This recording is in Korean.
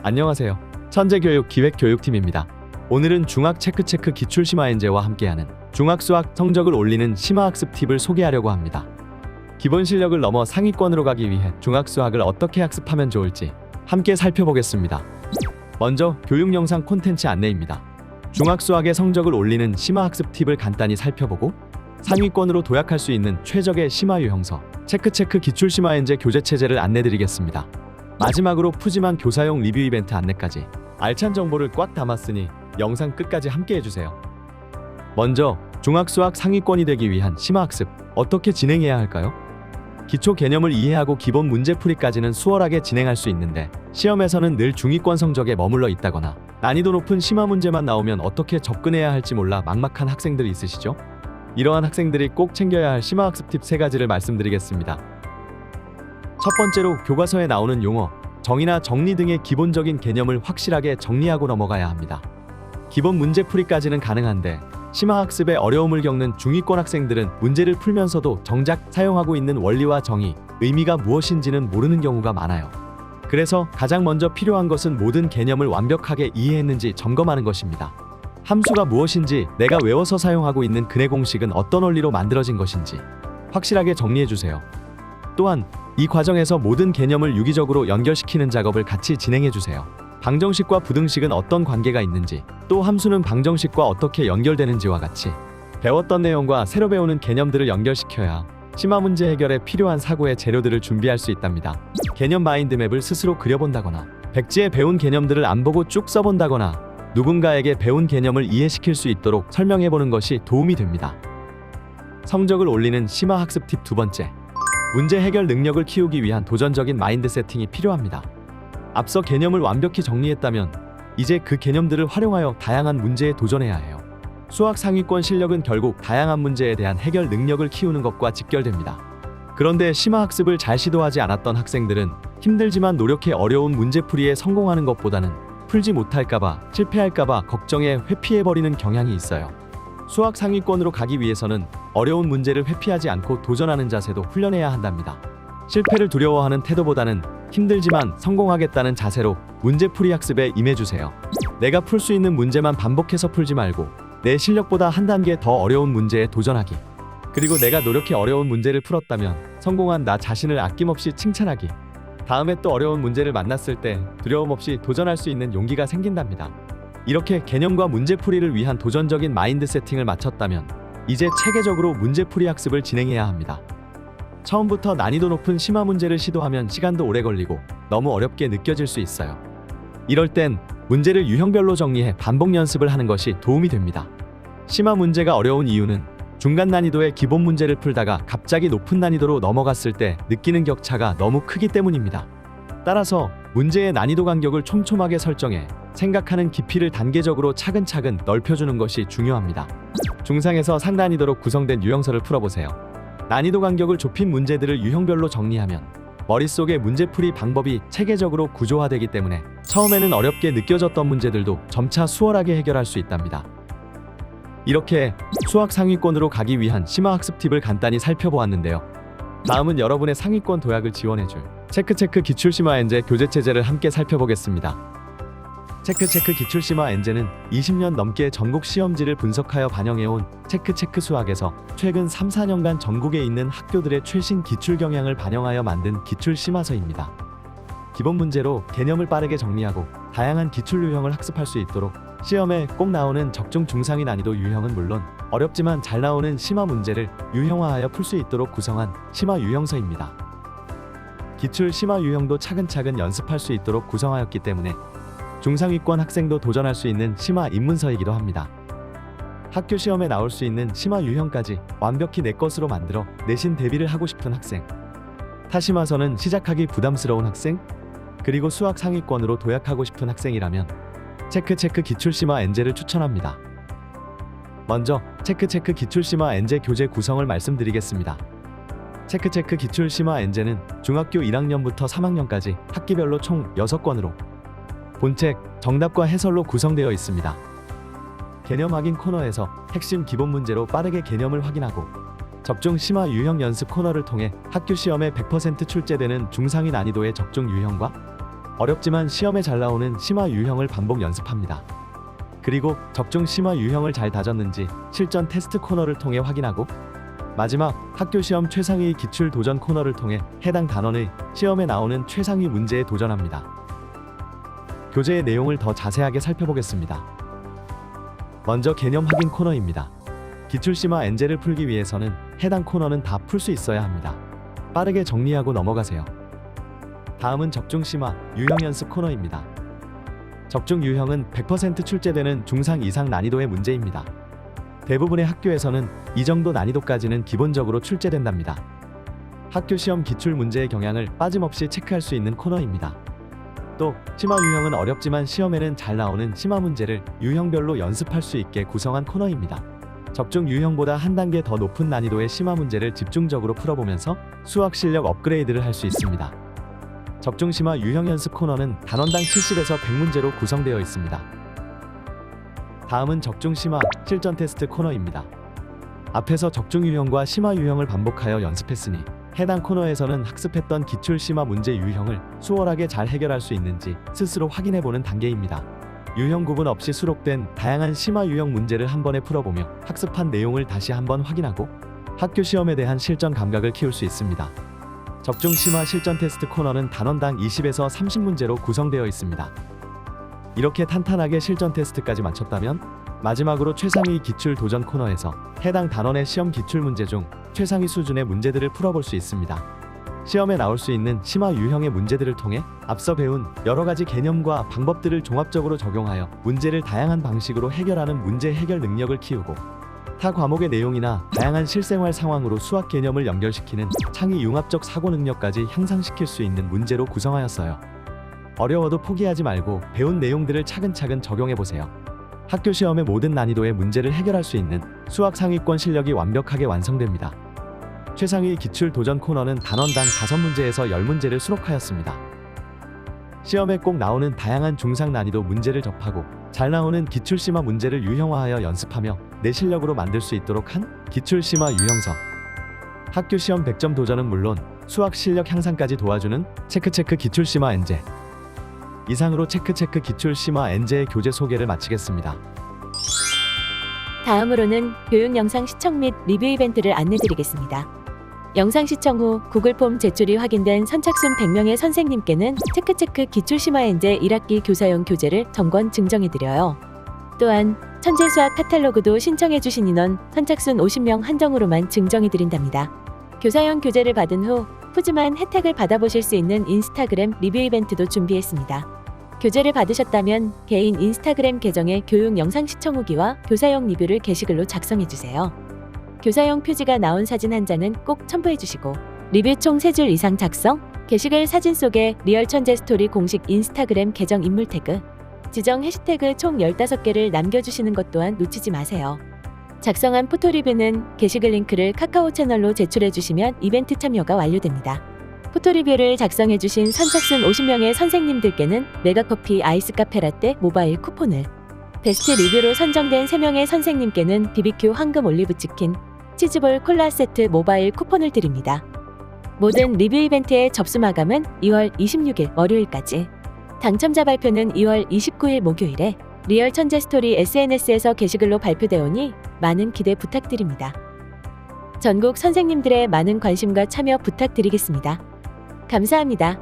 안녕하세요. 천재교육 기획교육팀입니다. 오늘은 중학 체크체크 기출심화엔제와 함께하는 중학 수학 성적을 올리는 심화학습 팁을 소개하려고 합니다. 기본 실력을 넘어 상위권으로 가기 위해 중학 수학을 어떻게 학습하면 좋을지 함께 살펴보겠습니다. 먼저 교육 영상 콘텐츠 안내입니다. 중학 수학의 성적을 올리는 심화학습 팁을 간단히 살펴보고 상위권으로 도약할 수 있는 최적의 심화 유형서 체크체크 기출심화엔제 교재체제를 안내드리겠습니다. 마지막으로 푸짐한 교사용 리뷰 이벤트 안내까지 알찬 정보를 꽉 담았으니 영상 끝까지 함께 해주세요. 먼저 중학 수학 상위권이 되기 위한 심화학습 어떻게 진행해야 할까요? 기초 개념을 이해하고 기본 문제풀이까지는 수월하게 진행할 수 있는데 시험에서는 늘 중위권 성적에 머물러 있다거나 난이도 높은 심화 문제만 나오면 어떻게 접근해야 할지 몰라 막막한 학생들이 있으시죠? 이러한 학생들이 꼭 챙겨야 할 심화학습 팁 3가지를 말씀드리겠습니다. 첫 번째로 교과서에 나오는 용어, 정의나 정리 등의 기본적인 개념을 확실하게 정리하고 넘어가야 합니다. 기본 문제풀이까지는 가능한데 심화학습에 어려움을 겪는 중위권 학생들은 문제를 풀면서도 정작 사용하고 있는 원리와 정의, 의미가 무엇인지는 모르는 경우가 많아요. 그래서 가장 먼저 필요한 것은 모든 개념을 완벽하게 이해했는지 점검하는 것입니다. 함수가 무엇인지, 내가 외워서 사용하고 있는 근해 공식은 어떤 원리로 만들어진 것인지 확실하게 정리해주세요. 또한 이 과정에서 모든 개념을 유기적으로 연결시키는 작업을 같이 진행해주세요. 방정식과 부등식은 어떤 관계가 있는지, 또 함수는 방정식과 어떻게 연결되는지와 같이 배웠던 내용과 새로 배우는 개념들을 연결시켜야 심화 문제 해결에 필요한 사고의 재료들을 준비할 수 있답니다. 개념 마인드맵을 스스로 그려본다거나 백지에 배운 개념들을 안 보고 쭉 써본다거나 누군가에게 배운 개념을 이해시킬 수 있도록 설명해보는 것이 도움이 됩니다. 성적을 올리는 심화 학습 팁 2번째, 문제 해결 능력을 키우기 위한 도전적인 마인드 세팅이 필요합니다. 앞서 개념을 완벽히 정리했다면 이제 그 개념들을 활용하여 다양한 문제에 도전해야 해요. 수학 상위권 실력은 결국 다양한 문제에 대한 해결 능력을 키우는 것과 직결됩니다. 그런데 심화학습을 잘 시도하지 않았던 학생들은 힘들지만 노력해 어려운 문제풀이에 성공하는 것보다는 풀지 못할까봐, 실패할까봐 걱정에 회피해버리는 경향이 있어요. 수학 상위권으로 가기 위해서는 어려운 문제를 회피하지 않고 도전하는 자세도 훈련해야 한답니다. 실패를 두려워하는 태도보다는 힘들지만 성공하겠다는 자세로 문제풀이 학습에 임해주세요. 내가 풀 수 있는 문제만 반복해서 풀지 말고 내 실력보다 한 단계 더 어려운 문제에 도전하기. 그리고 내가 노력해 어려운 문제를 풀었다면 성공한 나 자신을 아낌없이 칭찬하기. 다음에 또 어려운 문제를 만났을 때 두려움 없이 도전할 수 있는 용기가 생긴답니다. 이렇게 개념과 문제풀이를 위한 도전적인 마인드 세팅을 마쳤다면 이제 체계적으로 문제풀이 학습을 진행해야 합니다. 처음부터 난이도 높은 심화 문제를 시도하면 시간도 오래 걸리고 너무 어렵게 느껴질 수 있어요. 이럴 땐 문제를 유형별로 정리해 반복 연습을 하는 것이 도움이 됩니다. 심화 문제가 어려운 이유는 중간 난이도의 기본 문제를 풀다가 갑자기 높은 난이도로 넘어갔을 때 느끼는 격차가 너무 크기 때문입니다. 따라서 문제의 난이도 간격을 촘촘하게 설정해 생각하는 깊이를 단계적으로 차근차근 넓혀주는 것이 중요합니다. 중상에서 상난이도로 구성된 유형서를 풀어보세요. 난이도 간격을 좁힌 문제들을 유형별로 정리하면 머릿속의 문제풀이 방법이 체계적으로 구조화되기 때문에 처음에는 어렵게 느껴졌던 문제들도 점차 수월하게 해결할 수 있답니다. 이렇게 수학 상위권으로 가기 위한 심화학습 팁을 간단히 살펴보았는데요. 다음은 여러분의 상위권 도약을 지원해줄 체크체크 기출심화엔제 교재체제를 함께 살펴보겠습니다. 체크체크 기출심화엔제는 20년 넘게 전국 시험지를 분석하여 반영해온 체크체크 수학에서 최근 3-4년간 전국에 있는 학교들의 최신 기출 경향을 반영하여 만든 기출심화서입니다. 기본 문제로 개념을 빠르게 정리하고 다양한 기출 유형을 학습할 수 있도록 시험에 꼭 나오는 적중 중상위 난이도 유형은 물론 어렵지만 잘 나오는 심화 문제를 유형화하여 풀 수 있도록 구성한 심화 유형서입니다. 기출 심화 유형도 차근차근 연습할 수 있도록 구성하였기 때문에 중상위권 학생도 도전할 수 있는 심화 입문서이기도 합니다. 학교 시험에 나올 수 있는 심화 유형까지 완벽히 내 것으로 만들어 내신 대비를 하고 싶은 학생, 타심화서는 시작하기 부담스러운 학생, 그리고 수학 상위권으로 도약하고 싶은 학생이라면 체크체크 기출심화엔제를 추천합니다. 먼저 체크체크 기출심화엔제 교재 구성을 말씀드리겠습니다. 체크체크 기출심화엔제는 중학교 1학년부터 3학년까지 학기별로 총 6권으로 본책, 정답과 해설로 구성되어 있습니다. 개념 확인 코너에서 핵심 기본 문제로 빠르게 개념을 확인하고 적중 심화 유형 연습 코너를 통해 학교 시험에 100% 출제되는 중상위 난이도의 적중 유형과 어렵지만 시험에 잘 나오는 심화 유형을 반복 연습합니다. 그리고 적중 심화 유형을 잘 다졌는지 실전 테스트 코너를 통해 확인하고, 마지막 학교 시험 최상위 기출 도전 코너를 통해 해당 단원의 시험에 나오는 최상위 문제에 도전합니다. 교재의 내용을 더 자세하게 살펴보겠습니다. 먼저 개념 확인 코너입니다. 기출심화 엔제를 풀기 위해서는 해당 코너는 다 풀 수 있어야 합니다. 빠르게 정리하고 넘어가세요. 다음은 적중심화 유형 연습 코너입니다. 적중 유형은 100% 출제되는 중상 이상 난이도의 문제입니다. 대부분의 학교에서는 이 정도 난이도까지는 기본적으로 출제된답니다. 학교 시험 기출 문제의 경향을 빠짐없이 체크할 수 있는 코너입니다. 또 심화 유형은 어렵지만 시험에는 잘 나오는 심화 문제를 유형별로 연습할 수 있게 구성한 코너입니다. 적중 유형보다 한 단계 더 높은 난이도의 심화 문제를 집중적으로 풀어보면서 수학 실력 업그레이드를 할 수 있습니다. 적중 심화 유형 연습 코너는 단원당 70에서 100문제로 구성되어 있습니다. 다음은 적중 심화 실전 테스트 코너입니다. 앞에서 적중 유형과 심화 유형을 반복하여 연습했으니 해당 코너에서는 학습했던 기출 심화 문제 유형을 수월하게 잘 해결할 수 있는지 스스로 확인해보는 단계입니다. 유형 구분 없이 수록된 다양한 심화 유형 문제를 한 번에 풀어보며 학습한 내용을 다시 한번 확인하고 학교 시험에 대한 실전 감각을 키울 수 있습니다. 적중 심화 실전 테스트 코너는 단원당 20에서 30문제로 구성되어 있습니다. 이렇게 탄탄하게 실전 테스트까지 마쳤다면 마지막으로 최상위 기출 도전 코너에서 해당 단원의 시험 기출 문제 중 최상위 수준의 문제들을 풀어볼 수 있습니다. 시험에 나올 수 있는 심화 유형의 문제들을 통해 앞서 배운 여러 가지 개념과 방법들을 종합적으로 적용하여 문제를 다양한 방식으로 해결하는 문제 해결 능력을 키우고, 타 과목의 내용이나 다양한 실생활 상황으로 수학 개념을 연결시키는 창의 융합적 사고 능력까지 향상시킬 수 있는 문제로 구성하였어요. 어려워도 포기하지 말고 배운 내용들을 차근차근 적용해보세요. 학교 시험의 모든 난이도의 문제를 해결할 수 있는 수학 상위권 실력이 완벽하게 완성됩니다. 최상위 기출 도전 코너는 단원당 5문제에서 10문제를 수록하였습니다. 시험에 꼭 나오는 다양한 중상 난이도 문제를 접하고 잘 나오는 기출 심화 문제를 유형화하여 연습하며 내 실력으로 만들 수 있도록 한 기출 심화 유형서. 학교 시험 100점 도전은 물론 수학 실력 향상까지 도와주는 체크체크 기출 심화 엔제. 이상으로 체크체크 기출 심화 엔제의 교재 소개를 마치겠습니다. 다음으로는 교육 영상 시청 및 리뷰 이벤트를 안내드리겠습니다. 영상 시청 후 구글 폼 제출이 확인된 선착순 100명의 선생님께는 체크체크 기출심화 엔제 1학기 교사용 교재를 정권 증정해드려요. 또한 천재수학 카탈로그도 신청해주신 인원 선착순 50명 한정으로만 증정해드린답니다. 교사용 교재를 받은 후 푸짐한 혜택을 받아보실 수 있는 인스타그램 리뷰 이벤트도 준비했습니다. 교재를 받으셨다면 개인 인스타그램 계정에 교육 영상 시청 후기와 교사용 리뷰를 게시글로 작성해주세요. 교사용 표지가 나온 사진 한 장은 꼭 첨부해주시고, 리뷰 총 3줄 이상 작성, 게시글 사진 속에 리얼 천재 스토리 공식 인스타그램 계정 인물 태그, 지정 해시태그 총 15개를 남겨주시는 것 또한 놓치지 마세요. 작성한 포토 리뷰는 게시글 링크를 카카오 채널로 제출해주시면 이벤트 참여가 완료됩니다. 포토 리뷰를 작성해주신 선착순 50명의 선생님들께는 메가커피 아이스 카페라떼 모바일 쿠폰을, 베스트 리뷰로 선정된 3명의 선생님께는 BBQ 황금 올리브치킨, 치즈볼 콜라 세트 모바일 쿠폰을 드립니다. 모든 리뷰 이벤트의 접수 마감은 2월 26일 월요일까지. 당첨자 발표는 2월 29일 목요일에 리얼 천재 스토리 SNS에서 게시글로 발표되오니 많은 기대 부탁드립니다. 전국 선생님들의 많은 관심과 참여 부탁드리겠습니다. 감사합니다.